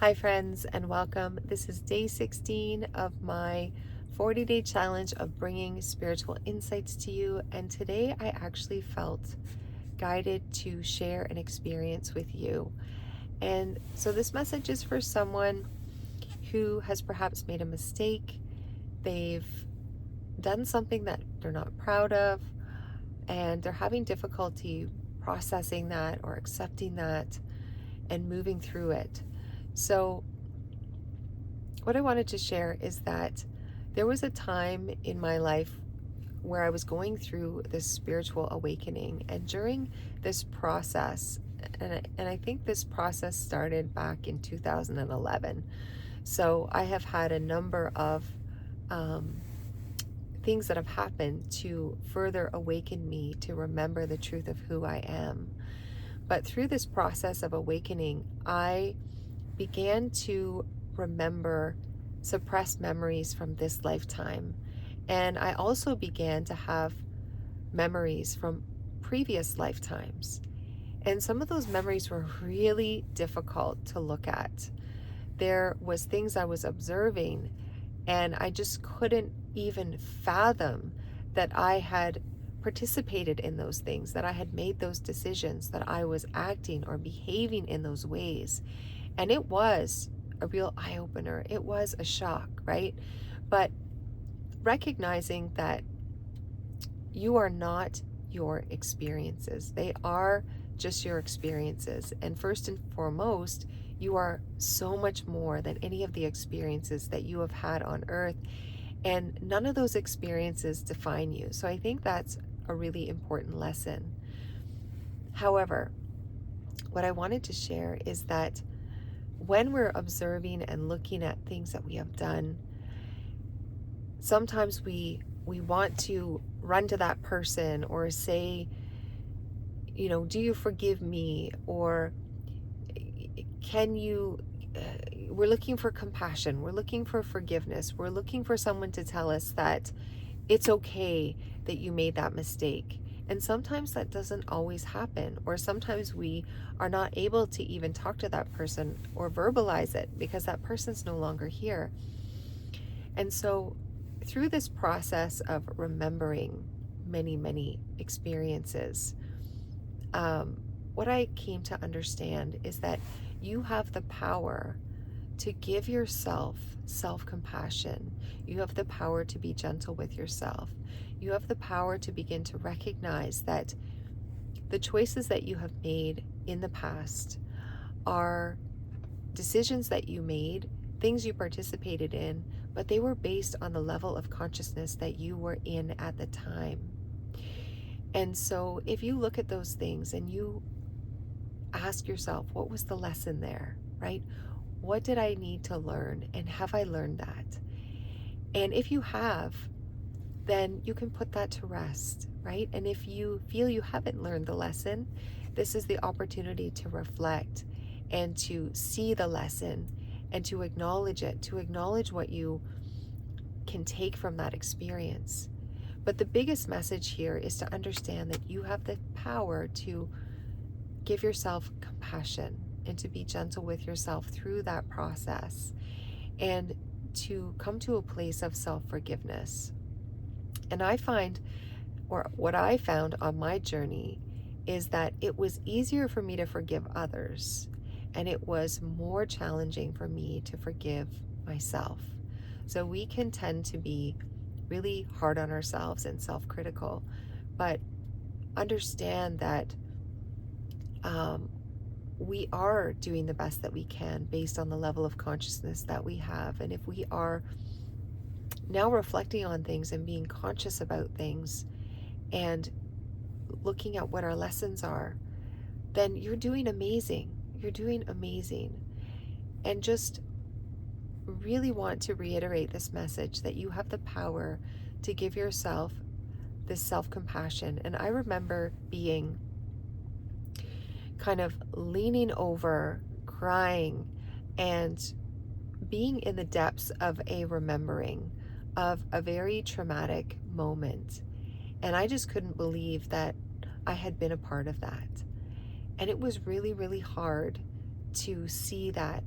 Hi, friends, and welcome. This is day 16 of my 40-day challenge of bringing spiritual insights to you. And today I actually felt guided to share an experience with you. And so this message is for someone who has perhaps made a mistake. They've done something that they're not proud of, and they're having difficulty processing that or accepting that and moving through it. So what I wanted to share is that there was a time in my life where I was going through this spiritual awakening. And during this process, and I think this process started back in 2011. So I have had a number of um, things that have happened to further awaken me to remember the truth of who I am. But through this process of awakening, I began to remember suppressed memories from this lifetime. And I also began to have memories from previous lifetimes. And some of those memories were really difficult to look at. There was things I was observing, and I just couldn't even fathom that I had participated in those things, that I had made those decisions, that I was acting or behaving in those ways. And it was a real eye opener. It was a shock, right? But recognizing that you are not your experiences, they are just your experiences. And first and foremost, you are so much more than any of the experiences that you have had on earth. And none of those experiences define you. So I think that's a really important lesson. However, what I wanted to share is that when we're observing and looking at things that we have done, sometimes we want to run to that person or say, do you forgive me? Or can you we're looking for compassion, we're looking for forgiveness, we're looking for someone to tell us that it's okay that you made that mistake. And sometimes that doesn't always happen, or sometimes we are not able to even talk to that person or verbalize it because that person's no longer here. And so, through this process of remembering many, many experiences, what I came to understand is that you have the power to give yourself self-compassion. You have the power to be gentle with yourself. You have the power to begin to recognize that the choices that you have made in the past are decisions that you made, things you participated in, but they were based on the level of consciousness that you were in at the time. And so if you look at those things and you ask yourself, what was the lesson there, right? What did I need to learn? And have I learned that? And if you have, then you can put that to rest, right? And if you feel you haven't learned the lesson, this is the opportunity to reflect and to see the lesson and to acknowledge it, to acknowledge what you can take from that experience. But the biggest message here is to understand that you have the power to give yourself compassion and to be gentle with yourself through that process and to come to a place of self-forgiveness. And I find, or what I found on my journey, is that it was easier for me to forgive others, and it was more challenging for me to forgive myself. So we can tend to be really hard on ourselves and self-critical, but understand that we are doing the best that we can based on the level of consciousness that we have. And if we are now reflecting on things and being conscious about things and looking at what our lessons are, then you're doing amazing. You're doing amazing. And just really want to reiterate this message that you have the power to give yourself this self-compassion. And I remember being kind of leaning over, crying, and being in the depths of a remembering of a very traumatic moment. And I just couldn't believe that I had been a part of that. And it was really, really hard to see that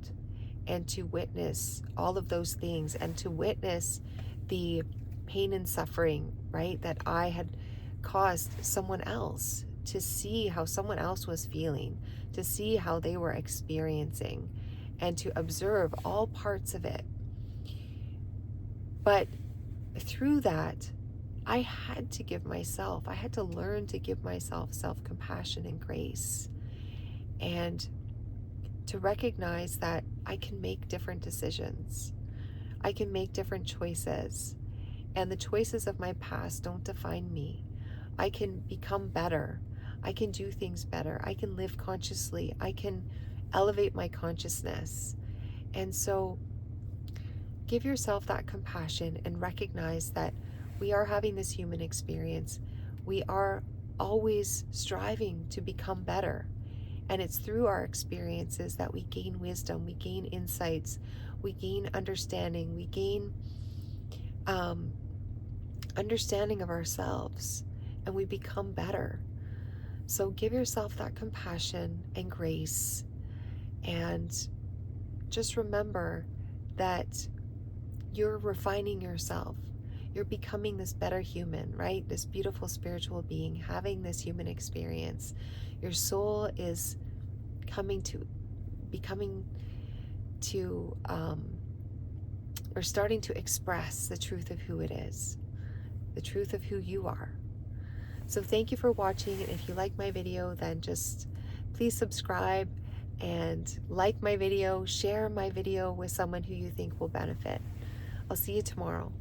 and to witness all of those things, and to witness the pain and suffering, right, that I had caused someone else, to see how someone else was feeling, to see how they were experiencing, and to observe all parts of it. But through that, I had to learn to give myself self-compassion and grace, and to recognize that I can make different decisions. I can make different choices, and the choices of my past don't define me. I can become better. I can do things better. I can live consciously. I can elevate my consciousness. And so give yourself that compassion and recognize that we are having this human experience. We are always striving to become better. And it's through our experiences that we gain wisdom, we gain insights, we gain understanding, we gain understanding of ourselves, and we become better. So give yourself that compassion and grace, and just remember that you're refining yourself. You're becoming this better human, right? This beautiful spiritual being, having this human experience. Your soul is becoming to, or starting to express the truth of who it is, the truth of who you are. So thank you for watching, and if you like my video, then just please subscribe and like my video, share my video with someone who you think will benefit. I'll see you tomorrow.